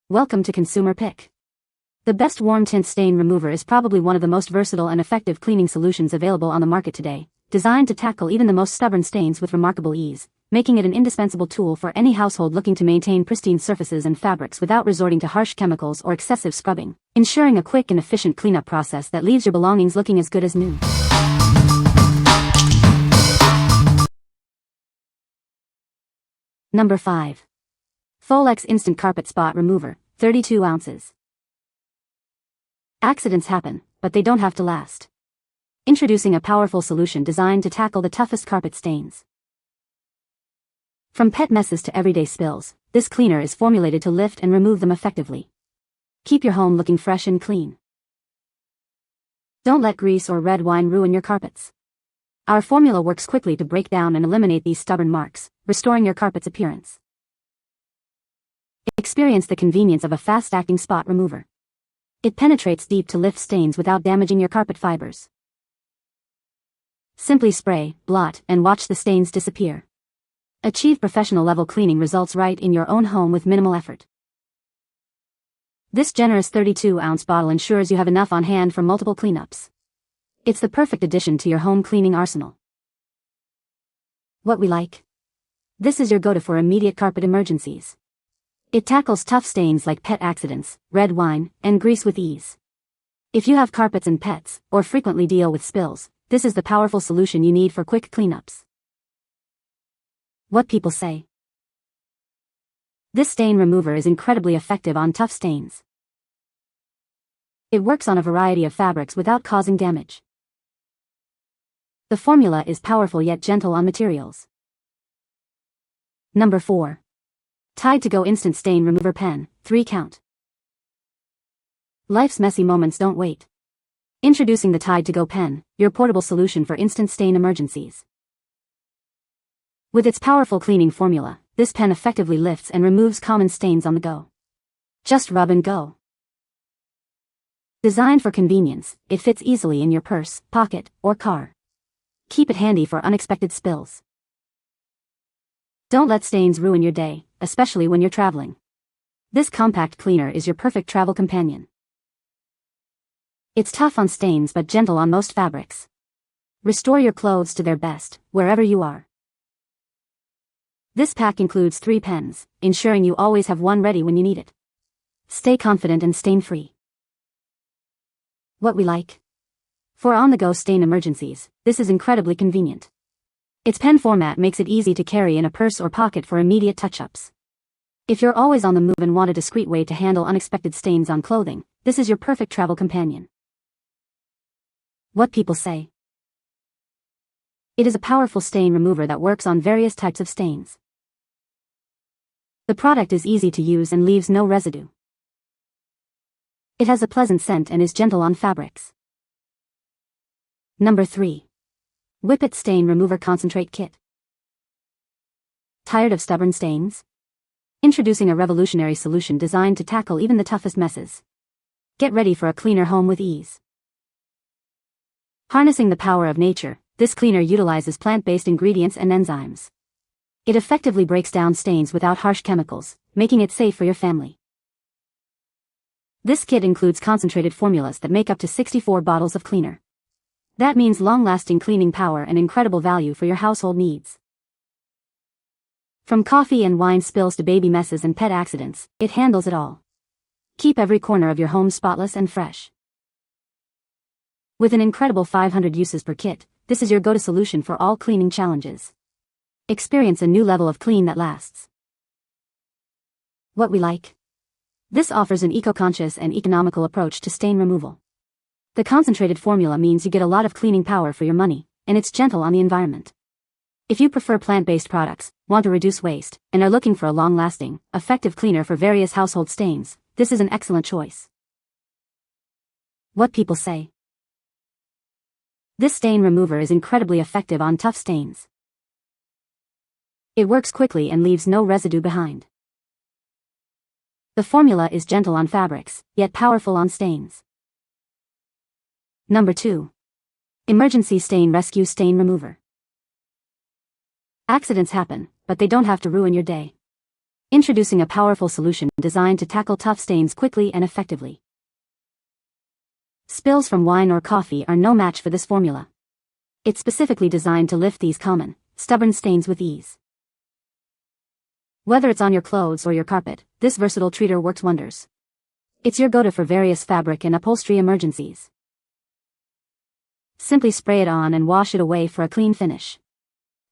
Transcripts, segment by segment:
Welcome to Consumer Pick. The best Warmtint Stain Remover is probably one of the most versatile and effective cleaning solutions available on the market today, designed to tackle even the most stubborn stains with remarkable ease, making it an indispensable tool for any household looking to maintain pristine surfaces and fabrics without resorting to harsh chemicals or excessive scrubbing, ensuring a quick and efficient cleanup process that leaves your belongings looking as good as new. Number 5. FOLEX Instant Carpet Spot Remover, 32 ounces. Accidents happen, but they don't have to last. Introducing a powerful solution designed to tackle the toughest carpet stains. From pet messes to everyday spills, this cleaner is formulated to lift and remove them effectively. Keep your home looking fresh and clean. Don't let grease or red wine ruin your carpets. Our formula works quickly to break down and eliminate these stubborn marks, restoring your carpet's appearance. Experience the convenience of a fast-acting spot remover. It penetrates deep to lift stains without damaging your carpet fibers. Simply spray, blot, and watch the stains disappear. Achieve professional-level cleaning results right in your own home with minimal effort. This generous 32-ounce bottle ensures you have enough on hand for multiple cleanups. It's the perfect addition to your home cleaning arsenal. What we like? This is your go-to for immediate carpet emergencies. It tackles tough stains like pet accidents, red wine, and grease with ease. If you have carpets and pets, or frequently deal with spills, this is the powerful solution you need for quick cleanups. What people say. This stain remover is incredibly effective on tough stains. It works on a variety of fabrics without causing damage. The formula is powerful yet gentle on materials. Number 4. Tide to Go Instant Stain Remover Pen, 3 count. Life's messy moments don't wait. Introducing the Tide to Go pen, your portable solution for instant stain emergencies. With its powerful cleaning formula, this pen effectively lifts and removes common stains on the go. Just rub and go. Designed for convenience, it fits easily in your purse, pocket, or car. Keep it handy for unexpected spills. Don't let stains ruin your day, especially when you're traveling. This compact cleaner is your perfect travel companion. It's tough on stains but gentle on most fabrics. Restore your clothes to their best, wherever you are. This pack includes 3 pens, ensuring you always have one ready when you need it. Stay confident and stain-free. What we like? For on-the-go stain emergencies, this is incredibly convenient. Its pen format makes it easy to carry in a purse or pocket for immediate touch-ups. If you're always on the move and want a discreet way to handle unexpected stains on clothing, this is your perfect travel companion. What people say. It is a powerful stain remover that works on various types of stains. The product is easy to use and leaves no residue. It has a pleasant scent and is gentle on fabrics. Number 3. Whip It Stain Remover Concentrate Kit. Tired of stubborn stains? Introducing a revolutionary solution designed to tackle even the toughest messes. Get ready for a cleaner home with ease. Harnessing the power of nature, this cleaner utilizes plant-based ingredients and enzymes. It effectively breaks down stains without harsh chemicals, making it safe for your family. This kit includes concentrated formulas that make up to 64 bottles of cleaner. That means long-lasting cleaning power and incredible value for your household needs. From coffee and wine spills to baby messes and pet accidents, it handles it all. Keep every corner of your home spotless and fresh. With an incredible 500 uses per kit, this is your go-to solution for all cleaning challenges. Experience a new level of clean that lasts. What we like? This offers an eco-conscious and economical approach to stain removal. The concentrated formula means you get a lot of cleaning power for your money, and it's gentle on the environment. If you prefer plant-based products, want to reduce waste, and are looking for a long-lasting, effective cleaner for various household stains, this is an excellent choice. What people say. This stain remover is incredibly effective on tough stains. It works quickly and leaves no residue behind. The formula is gentle on fabrics, yet powerful on stains. Number 2. Emergency Stain Rescue Stain Remover. Accidents happen, but they don't have to ruin your day. Introducing a powerful solution designed to tackle tough stains quickly and effectively. Spills from wine or coffee are no match for this formula. It's specifically designed to lift these common, stubborn stains with ease. Whether it's on your clothes or your carpet, this versatile treater works wonders. It's your go-to for various fabric and upholstery emergencies. Simply spray it on and wash it away for a clean finish.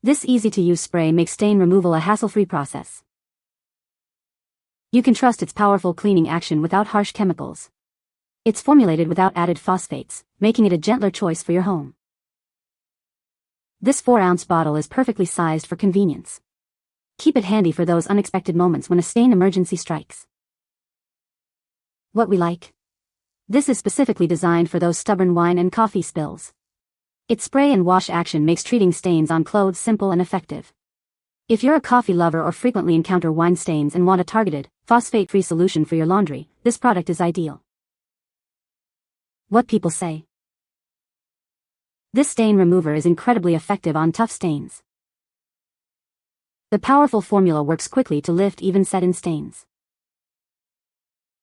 This easy-to-use spray makes stain removal a hassle-free process. You can trust its powerful cleaning action without harsh chemicals. It's formulated without added phosphates, making it a gentler choice for your home. This 4-ounce bottle is perfectly sized for convenience. Keep it handy for those unexpected moments when a stain emergency strikes. What we like? This is specifically designed for those stubborn wine and coffee spills. Its spray and wash action makes treating stains on clothes simple and effective. If you're a coffee lover or frequently encounter wine stains and want a targeted, phosphate-free solution for your laundry, this product is ideal. What people say. This stain remover is incredibly effective on tough stains. The powerful formula works quickly to lift even set-in stains.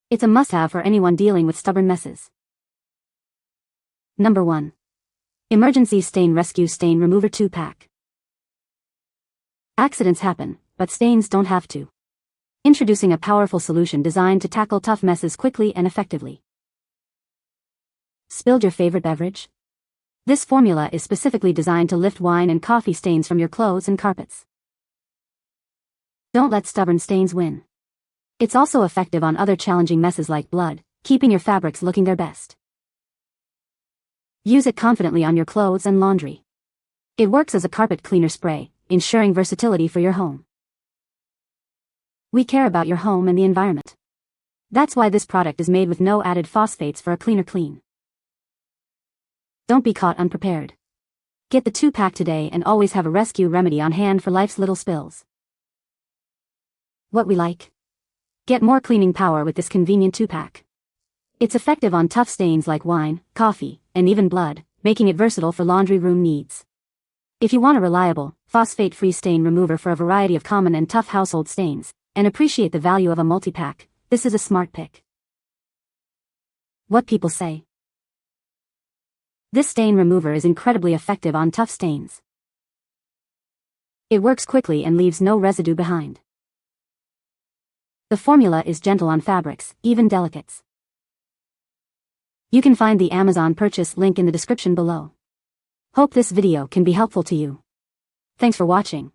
It's a must-have for anyone dealing with stubborn messes. Number 1. Emergency Stain Rescue Stain Remover 2-pack. Accidents happen, but stains don't have to. Introducing a powerful solution designed to tackle tough messes quickly and effectively. Spilled your favorite beverage? This formula is specifically designed to lift wine and coffee stains from your clothes and carpets. Don't let stubborn stains win. It's also effective on other challenging messes like blood, keeping your fabrics looking their best. Use it confidently on your clothes and laundry. It works as a carpet cleaner spray, ensuring versatility for your home. We care about your home and the environment. That's why this product is made with no added phosphates for a cleaner clean. Don't be caught unprepared. Get the 2-pack today and always have a rescue remedy on hand for life's little spills. What we like? Get more cleaning power with this convenient 2-pack. It's effective on tough stains like wine, coffee, and even blood, making it versatile for laundry room needs. If you want a reliable, phosphate-free stain remover for a variety of common and tough household stains, and appreciate the value of a multi-pack, this is a smart pick. What people say. This stain remover is incredibly effective on tough stains. It works quickly and leaves no residue behind. The formula is gentle on fabrics, even delicates. You can find the Amazon purchase link in the description below. Hope this video can be helpful to you. Thanks for watching.